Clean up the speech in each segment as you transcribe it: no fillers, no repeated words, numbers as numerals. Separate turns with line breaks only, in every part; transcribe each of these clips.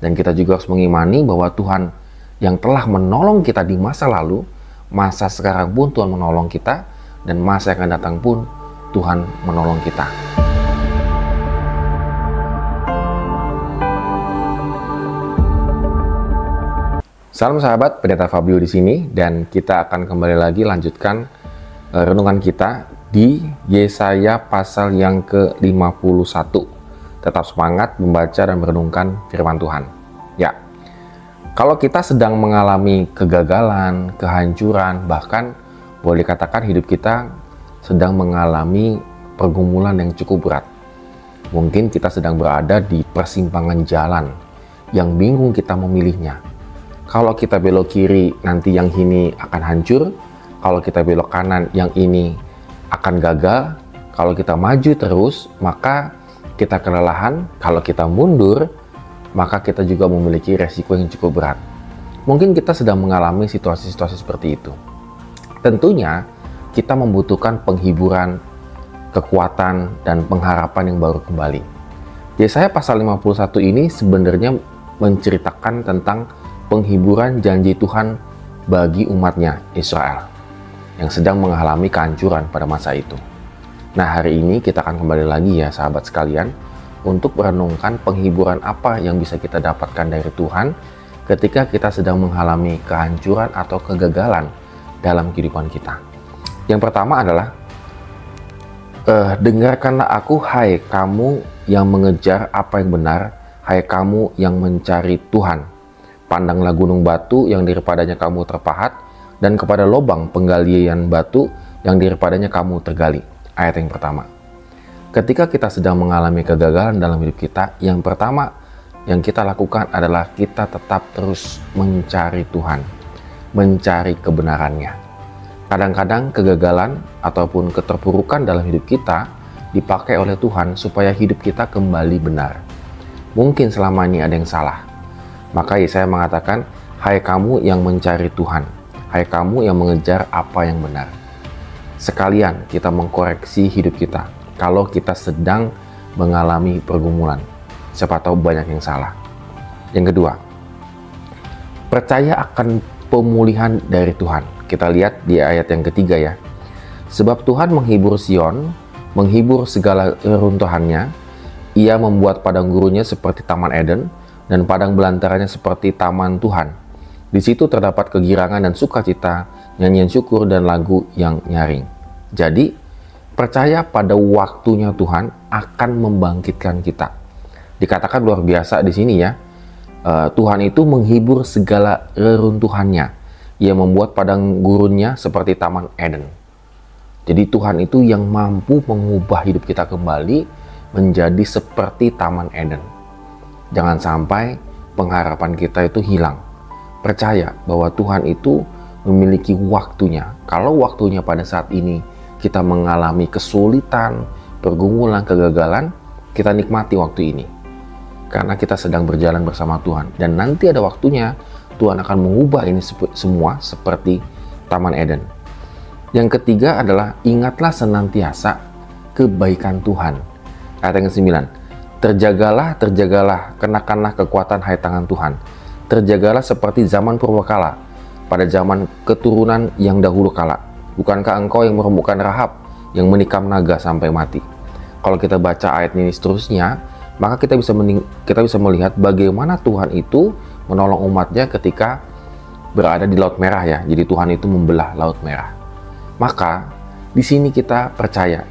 Dan kita juga harus mengimani bahwa Tuhan yang telah menolong kita di masa lalu, masa sekarang pun Tuhan menolong kita, dan masa yang akan datang pun Tuhan menolong kita. Salam sahabat, Pendeta Fabio di sini, dan kita akan kembali lagi lanjutkan renungan kita di Yesaya pasal yang ke-51. Tetap semangat membaca dan merenungkan firman Tuhan. Ya, kalau kita sedang mengalami kegagalan, kehancuran, bahkan boleh dikatakan hidup kita sedang mengalami pergumulan yang cukup berat. Mungkin kita sedang berada di persimpangan jalan yang bingung kita memilihnya. Kalau kita belok kiri, nanti yang ini akan hancur. Kalau kita belok kanan, yang ini akan gagal. Kalau kita maju terus, maka kita kelelahan. Kalau kita mundur, maka kita juga memiliki resiko yang cukup berat. Mungkin kita sedang mengalami situasi-situasi seperti itu. Tentunya, kita membutuhkan penghiburan, kekuatan, dan pengharapan yang baru kembali. Yesaya pasal 51 ini sebenarnya menceritakan tentang penghiburan janji Tuhan bagi umatnya Israel yang sedang mengalami kehancuran pada masa itu. Nah, hari ini kita akan kembali lagi ya sahabat sekalian untuk merenungkan penghiburan apa yang bisa kita dapatkan dari Tuhan ketika kita sedang mengalami kehancuran atau kegagalan dalam kehidupan kita. Yang pertama adalah dengarkanlah aku, hai kamu yang mengejar apa yang benar, hai kamu yang mencari Tuhan. Pandanglah gunung batu yang daripadanya kamu terpahat, dan kepada lubang penggalian batu yang daripadanya kamu tergali. Ayat yang pertama. Ketika kita sedang mengalami kegagalan dalam hidup kita, yang pertama yang kita lakukan adalah kita tetap terus mencari Tuhan, mencari kebenarannya. Kadang-kadang kegagalan ataupun keterpurukan dalam hidup kita dipakai oleh Tuhan supaya hidup kita kembali benar. Mungkin selama ini ada yang salah. Maka Yesaya mengatakan, hai kamu yang mencari Tuhan, hai kamu yang mengejar apa yang benar. Sekalian kita mengkoreksi hidup kita kalau kita sedang mengalami pergumulan. Siapa tahu banyak yang salah. Yang kedua, percaya akan pemulihan dari Tuhan. Kita lihat di ayat yang ketiga ya. Sebab Tuhan menghibur Sion, menghibur segala reruntuhannya. Ia membuat padang gurunnya seperti Taman Eden, dan padang belantaranya seperti Taman Tuhan. Di situ terdapat kegirangan dan sukacita, nyanyian syukur dan lagu yang nyaring. Jadi, percaya pada waktunya Tuhan akan membangkitkan kita. Dikatakan luar biasa di sini ya. Tuhan itu menghibur segala reruntuhannya. Ia membuat padang gurunnya seperti Taman Eden. Jadi Tuhan itu yang mampu mengubah hidup kita kembali menjadi seperti Taman Eden. Jangan sampai pengharapan kita itu hilang. Percaya bahwa Tuhan itu memiliki waktunya. Kalau waktunya pada saat ini kita mengalami kesulitan, pergumulan, kegagalan, kita nikmati waktu ini. Karena kita sedang berjalan bersama Tuhan. Dan nanti ada waktunya Tuhan akan mengubah ini semua seperti Taman Eden. Yang ketiga adalah ingatlah senantiasa kebaikan Tuhan. Ayat yang ke-9. Terjagalah, kenakanlah kekuatan hai tangan Tuhan. Terjagalah seperti zaman purbakala, pada zaman keturunan yang dahulu kala. Bukankah engkau yang meremukkan Rahab, yang menikam naga sampai mati? Kalau kita baca ayat ini seterusnya, maka kita bisa melihat bagaimana Tuhan itu menolong umatnya ketika berada di Laut Merah ya. Jadi Tuhan itu membelah Laut Merah. Maka di sini kita percaya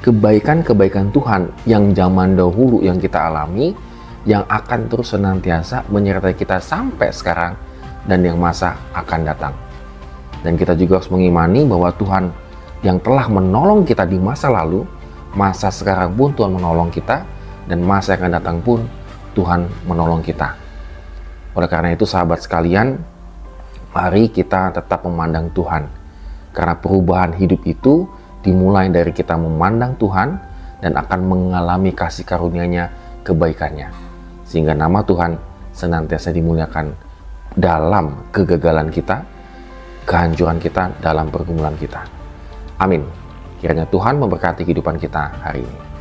kebaikan-kebaikan Tuhan yang zaman dahulu yang kita alami, yang akan terus senantiasa menyertai kita sampai sekarang dan yang masa akan datang. Dan kita juga harus mengimani bahwa Tuhan yang telah menolong kita di masa lalu, masa sekarang pun Tuhan menolong kita, dan masa yang akan datang pun Tuhan menolong kita. Oleh karena itu sahabat sekalian, mari kita tetap memandang Tuhan. Karena perubahan hidup itu dimulai dari kita memandang Tuhan dan akan mengalami kasih karunia-Nya, kebaikannya. Sehingga nama Tuhan senantiasa dimuliakan dalam kegagalan kita, kehancuran kita, dalam pergumulan kita. Amin. Kiranya Tuhan memberkati kehidupan kita hari ini.